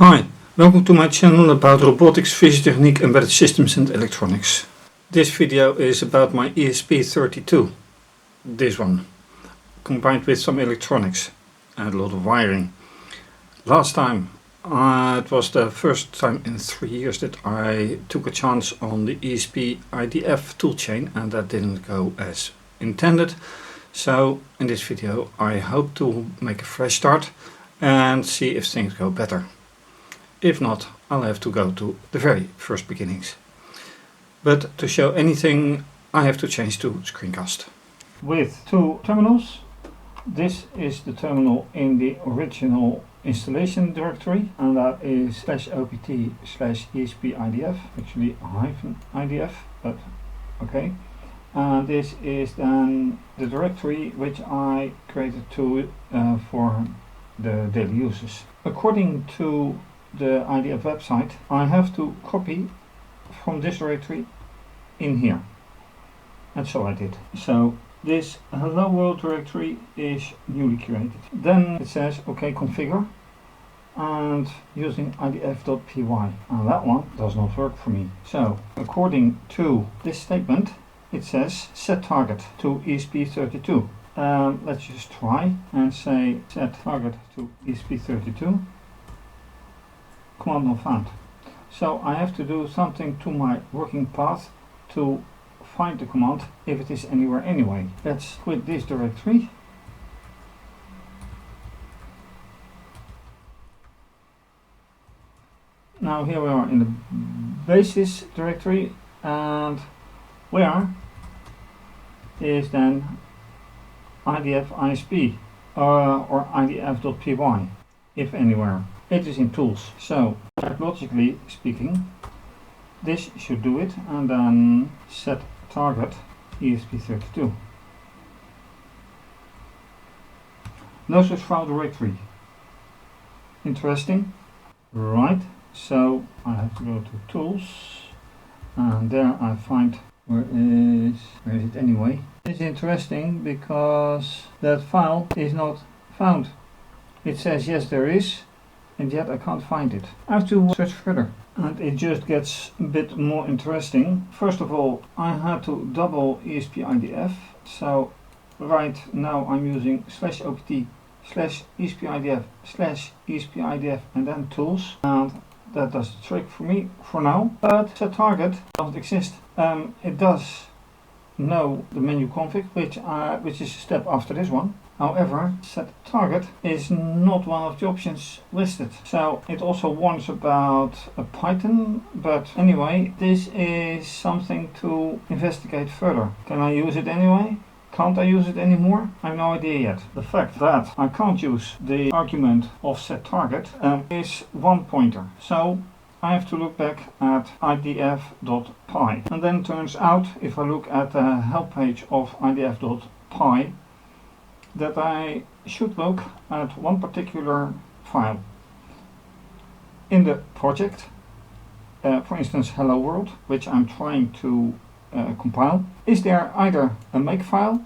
Hi, welcome to my channel about robotics, physiotechnique, embedded systems and electronics. This video is about my ESP32, this one, combined with some electronics and a lot of wiring. Last time, it was the first time in 3 years that I took a chance on the ESP-IDF toolchain, and that didn't go as intended. So in this video I hope to make a fresh start and see if things go better. If not, I'll have to go to the very first beginnings. But to show anything, I have to change to screencast. With two terminals. This is the terminal in the original installation directory, and that is /opt/ESP-IDF, actually -IDF, but okay. And this is then the directory which I created for the daily uses. According to the IDF website, I have to copy from this directory in here, and so I did. So this hello world directory is newly created. Then it says okay, configure, and using idf.py, and that one does not work for me. So according to this statement, it says set target to ESP32. Let's just try and say set target to ESP32. Command not found. So I have to do something to my working path to find the command if it is anywhere anyway. Let's quit this directory. Now here we are in the basis directory, and where is then IDF ISP or idf.py, if anywhere. It is in tools, so logically speaking this should do it, and then set target ESP32. No such file directory. Interesting, right? So I have to go to tools, and there I find where is it anyway? It's interesting because that file is not found. It says yes there is, and yet I can't find it. I have to search further, and it just gets a bit more interesting. First of all, I had to double ESP-IDF, so right now I'm using /opt/ESP-IDF/ESP-IDF and then tools, and that does the trick for me for now. But set target doesn't exist. It does know the menu config, which is a step after this one. However, set target is not one of the options listed. So it also warns about a Python, but anyway, this is something to investigate further. Can I use it anyway? Can't I use it anymore? I have no idea yet. The fact that I can't use the argument of set target is one pointer. So I have to look back at idf.py. And then it turns out, if I look at the help page of idf.py, that I should look at one particular file in the project, for instance hello world, which I'm trying to compile. Is there either a makefile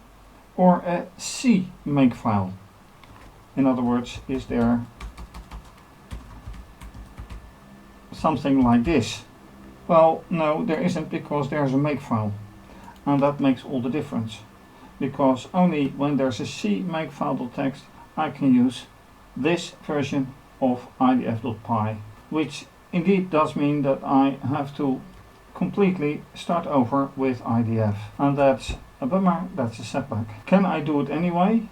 or a C makefile? In other words, is there something like this? Well, no, there isn't, because there's a makefile, and that makes all the difference. Because only when there's a C makefile.txt I can use this version of idf.py, which indeed does mean that I have to completely start over with IDF, and that's a bummer, that's a setback. Can I do it anyway?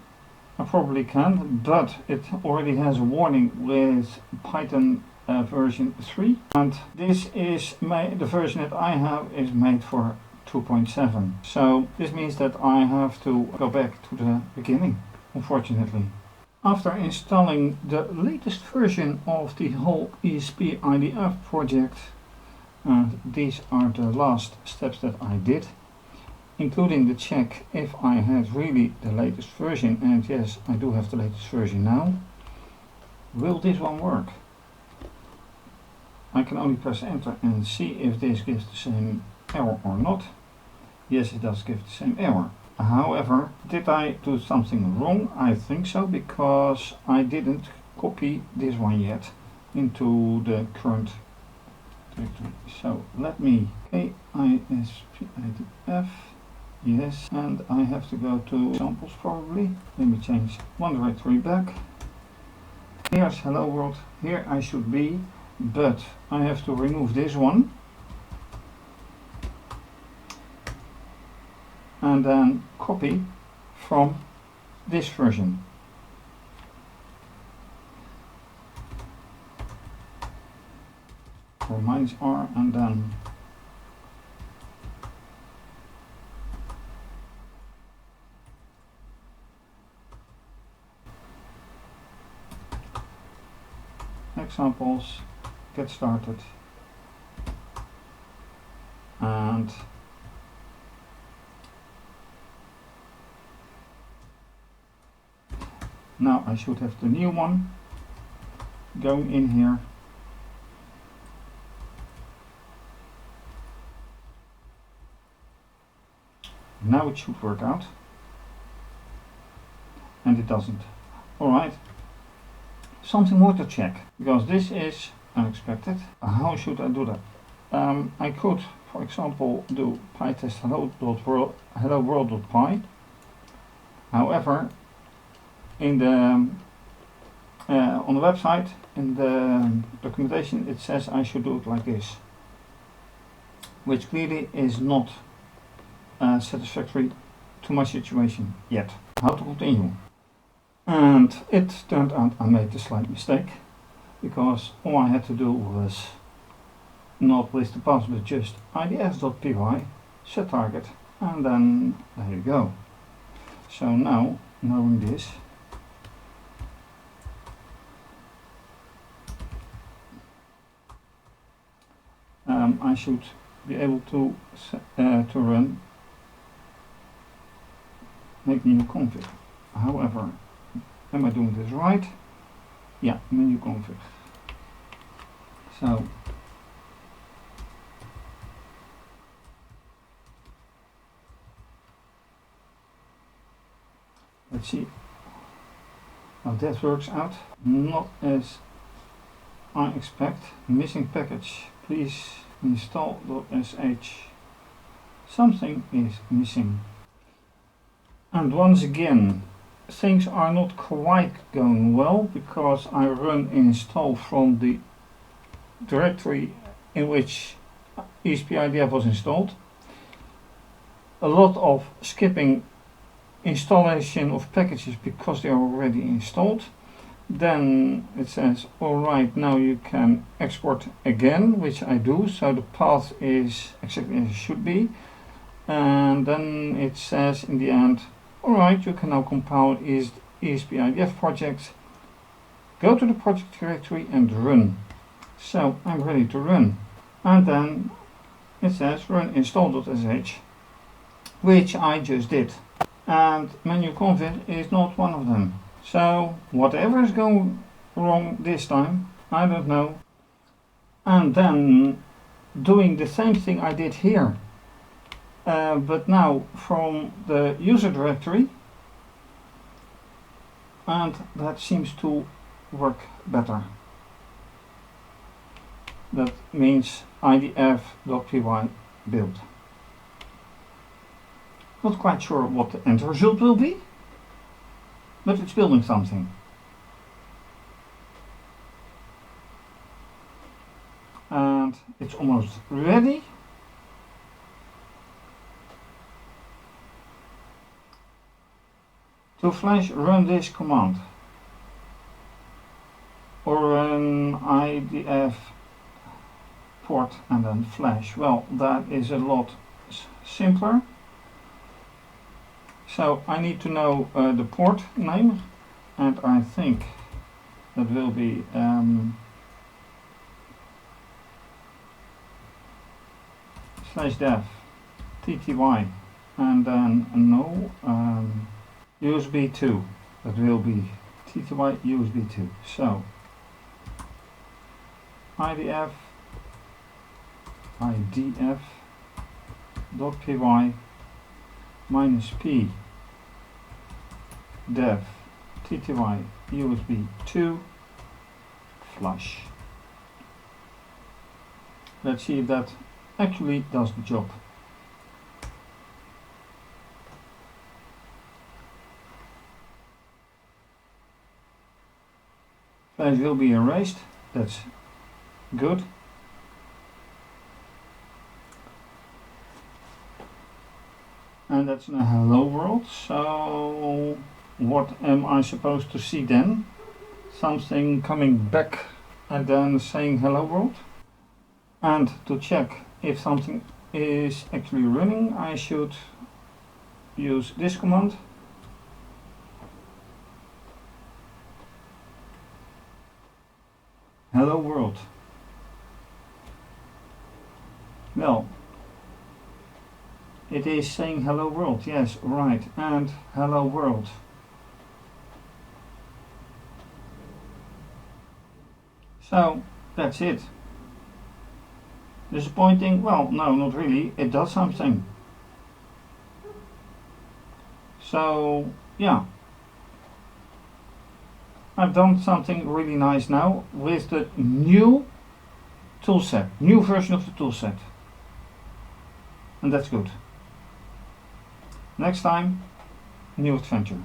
I probably can, but it already has a warning with Python version 3, and this is the version that I have is made for 2.7. So this means that I have to go back to the beginning, unfortunately. After installing the latest version of the whole ESP-IDF project, and these are the last steps that I did, including the check if I had really the latest version, and yes, I do have the latest version now. Will this one work? I can only press enter and see if this gives the same error or not. Yes, it does give the same error. However, did I do something wrong? I think so, because I didn't copy this one yet. into the current directory. So let me ESP-IDF, yes, and I have to go to examples probably. Let me change one directory back. Here's hello world, here I should be, but I have to remove this one and then copy from this version. Or -R and then examples, get started, and now I should have the new one going in here. Now it should work out, and it doesn't. Alright, something more to check, because this is unexpected. How should I do that? I could, for example, do pytest hello.world.py. However, in the on the website, in the documentation, it says I should do it like this, which clearly is not satisfactory to my situation yet. How to continue? And it turned out I made a slight mistake, because all I had to do was not list the path, but just idf.py, set target, and then there you go. So now, knowing this, I should be able to run make new config. However, am I doing this right? Yeah, menu config. So let's see how that works out. Not as I expect. Missing package, please install.sh. Something is missing. And once again, things are not quite going well, because I run install from the directory in which ESP-IDF was installed. A lot of skipping installation of packages because they are already installed. Then it says, alright, now you can export again, which I do, so the path is exactly as it should be. And then it says in the end, alright, you can now compile ESP-IDF project, go to the project directory and run. So I'm ready to run. And then it says run install.sh, which I just did. And menu config is not one of them. So whatever is going wrong this time, I don't know. And then doing the same thing I did here, but now from the user directory, and that seems to work better. That means idf.py build. Not quite sure what the end result will be, but it's building something. And it's almost ready. To flash, run this command. Or run IDF port and then flash. Well, that is a lot simpler. So I need to know the port name, and I think that will be /dev tty, and then no USB 2. That will be tty USB 2. So idf .py -p dev tty USB 2 flush. let's see if that actually does the job. Flash will be erased, that's good. And that's a hello world, so what am I supposed to see then? Something coming back and then saying hello world. And to check if something is actually running, I should use this command. Hello world. Well, it is saying hello world, yes, right, and hello world. So that's it. Disappointing? Well, no, not really. It does something. So yeah, I've done something really nice now with the new toolset, new version of the toolset, and that's good. Next time, new adventure.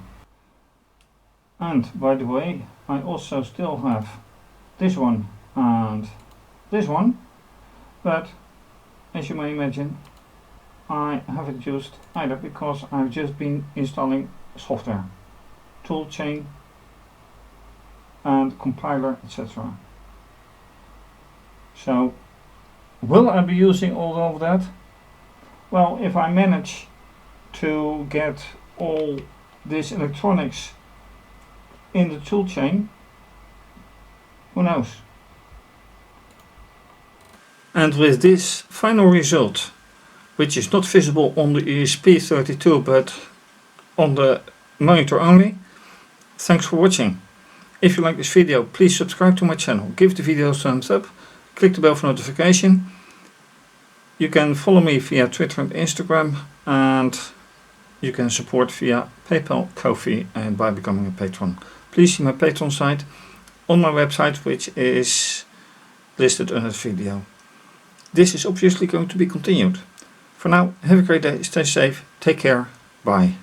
And by the way, I also still have this one and this one, but as you may imagine, I haven't used either because I've just been installing software, toolchain and compiler, etc. So will I be using all of that? Well, if I manage to get all this electronics in the toolchain, who knows? And with this final result, which is not visible on the ESP32 but on the monitor only, thanks for watching. If you like this video, please subscribe to my channel, give the video a thumbs up, click the bell for notification. You can follow me via Twitter and Instagram, and you can support via PayPal, Ko-fi, and by becoming a patron. Please see my Patreon site on my website, which is listed under the video. This is obviously going to be continued. For now, have a great day, stay safe, take care, bye.